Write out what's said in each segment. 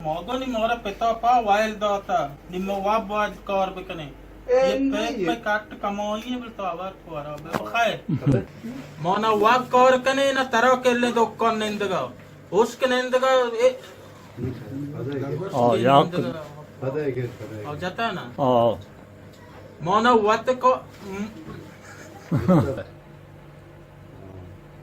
Modo ni mora peta pa wild data. Ni mo wab waj kar bekane. ये पे काट कमाई है तो आवाज फुआरा बे खाए मोना वाक कर कने ना तरह के ले दो कौन निंदगा उसके निंदगा ए याक पता है और जाता है ना मोना वात को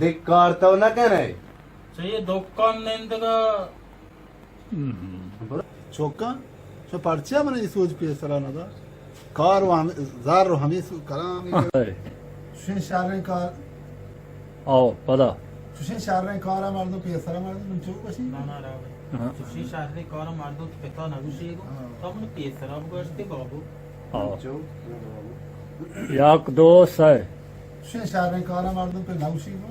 धिक्कार तो न करे चाहिए दुकान निंदगा चौका शो पर्चा मने सोच पे सराना दा कार व हम जार हमी कलाम शुन शारन कार पदा शुन शारन कार मर्दो पे सरा मर्दो चौक बसी ना ना रावे सुशी शादी कर मार दो पता ना विषय को तब ने पेसर अब गस्ते बाबू याक दो है शुन शारन कार मर्दो पे नाउशी को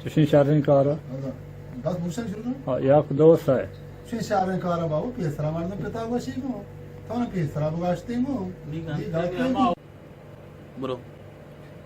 तुषिन शारिन कार बस भूषण शुरू याक दो है शुन शारन कार बाबू पे सरा मर्दो पिता बसी को तो ना पे सरा बगास्ते को ब्रो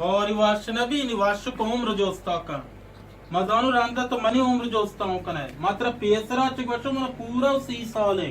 कौरी वाश नबी नि वाश को उम्र जोस्ता का मजानु रांदा तो मनी उम्र जोस्ता हूं कने मात्र पेसरा चिक वर्ष मन पूरा 30 साल है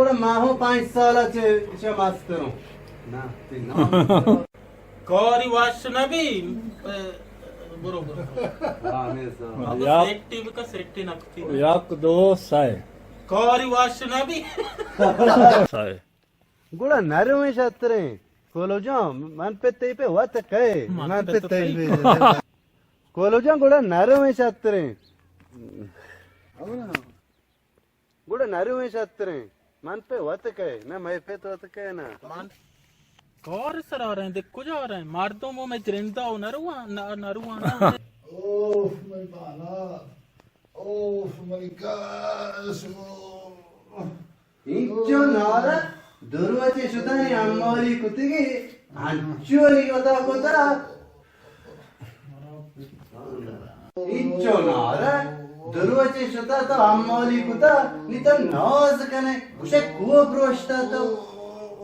बड़ा माहो 5 साल चे मास्टरो ना कौरी वाश नबी बरोबर हां सेक्टिव का सेक्टी नक्ती याक दो है कौरी वाश नबी है गुड़ा नरम शतरे कोलो जो मन पे ते पे हुआ त कहे मन पे ते कोलो जो गुड़ा नरम शतरे गुड़ा नरम शतरे मन पे हुआ त कहे ना मैं पे तो त कहे ना कौर सर आ रहे हैं देखो जा रहे हैं मार दो वो मैं जिंदा हूं नरुआ नरुआ ना ओह माय बाला ओह माय गॉश इंचो नारा दुर्वचे सुतानी अम्मारी कुतिगे अंचोरी कथा कोता इंचो नारा दुर्वचे सुता तो अम्मारी कुता नित नाज कने उसे कुओ प्रोष्टा तो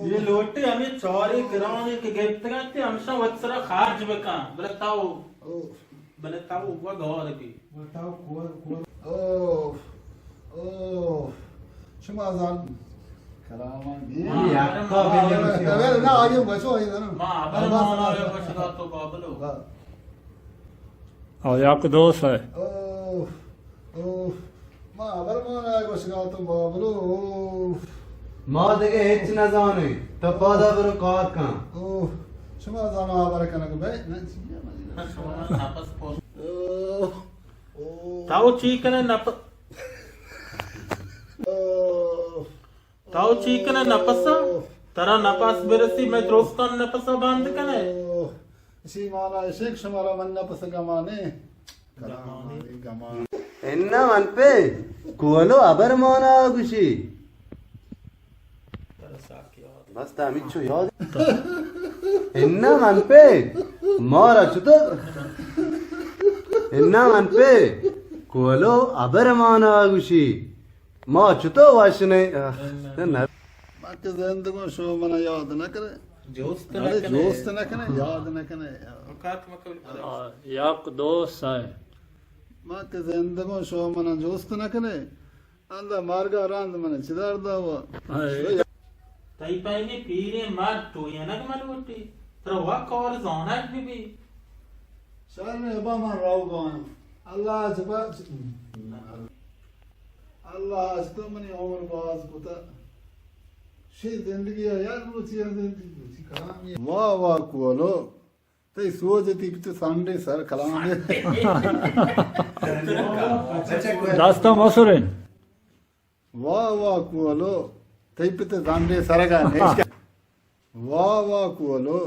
ये लोटे हमें चौरे गिराने के गिफ्ट करते हमसा वत्सरा खार्ज बका बताओ बताओ वो गौर भी बताओ ओह ओह शुमाजान कलामा या का बिले ना आगे बचो ये ना मां अबर माना रे बसदा तो बाबलो याक दो है ओह ओह मां अबर माना को सिगा तो बाबलो मां देगे हेच न जाने तो पौधा बरो कार का ओह शुमाजान आबर कनक बे नापस पोस ताऊ चीकने नप ताऊ चीकने नपसा तरा नपास बेरसी मैं दोस्तान नपसा बांध कने इसी माला शेख शुमारा मन नपस गमाने गमा ఎన్న మన్పే కువలో అబర్మానా గుషి बस तामिच्छो याद ఎన్న మన్పే మారా చుతో ఎన్న మన్పే కువలో అబర్మానా గుషి మా చుతో వాషనే बाकी जिंदगी शो मना याद न करे जोस्त अरे दोस्त न करे याद न करे औकात मकल याक दो है बाकी जिंदगी शो मना दोस्त न करे अंदा मार्गा रांद मने चिदार दावा तई पहले पीरे मार तो ये ना मार बोटी तर वा कौर जोना भी शहर में अबा मान राव गान अल्लाह जबा अल्लाह तो मने उम्र बाज पुता शे जिंदगी यार रुचि जिंदगी कलाम वाह वाह कोलो ते सोचती तो संडे सर कलाम दास्ता मसुरेन वाह वाह कोलो ते पिते संडे सरगा वाह वाह कोलो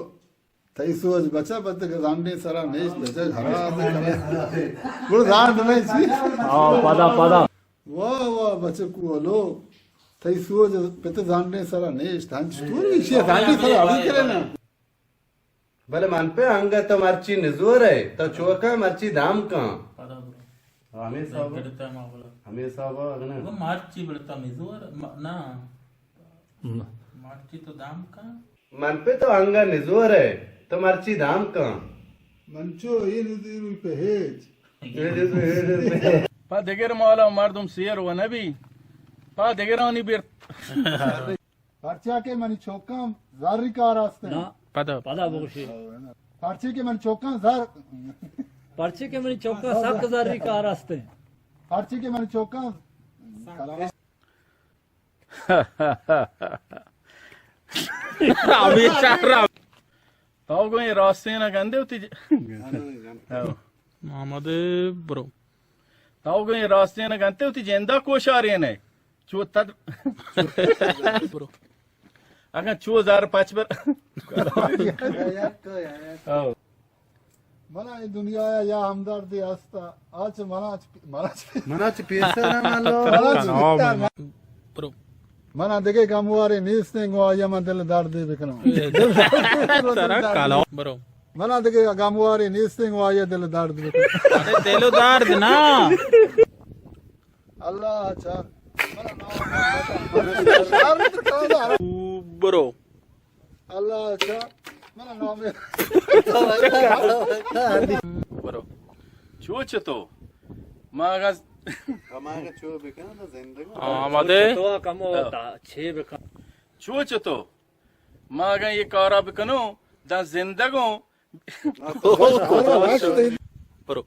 ते सोच बचा बत के संडे सरा नेश बचा घरा गुड़ दांत नहीं छी पदा पदा वाह वाह बचे कोलो तई सोज पित जानने सारा नेश तांच तू विषय तांची सारा अभी करे ना भले मन पे अंग तो मर्ची निजोर है तो चोका मर्ची दाम का पदा ब्रो हमेशा ಬಿಡ್ತಾ ಮಾವಲ हमेशा अगने ಮಾರ್ಚಿ ಬಿಡ್ತಾ ಮಿಜೋರ ನಾ मार्ची तो दाम का मन पे तो अंग निजोर है तो मर्ची दाम का मंचो ये नदीर पे hedge Pa deger mala mardum siyer wa nabi. Pa degerani bir पर्चा के मन चौका जारी का रास्ते ना पदा पदा बोशी पर्चे के मन चौका जार पर्चे के मेरी चौका 7000 का रास्ते पर्चे के मन चौका taw goy raste na gande uti Mohammad bro taw goy raste na gante uti jenda koshare ne chu tad bro aga 2005 bar मना ये दुनिया या हमदर्दी हस्ता आज मना मनाच पैसा ना मालो ब्रो मना देखे कामुआरे नीस्ते गो या मन दिल दर्द बिकनो तेरा कालो ब्रो मना देखे कामुआरे नीस्ते गो या दिल दर्द बिकनो अरे दिलो दर्द ना अल्लाह अच्छा ब्रो अल्लाह अच्छा मना नाम ब्रो chu to maga कमाएगा चो बिकनो तो जिंदगी आमदे तो कम होता 6 बका chu to maga ye kara bikano da zindago bro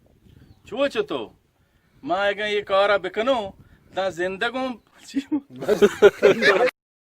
chu to maga ye kara bikano da zindago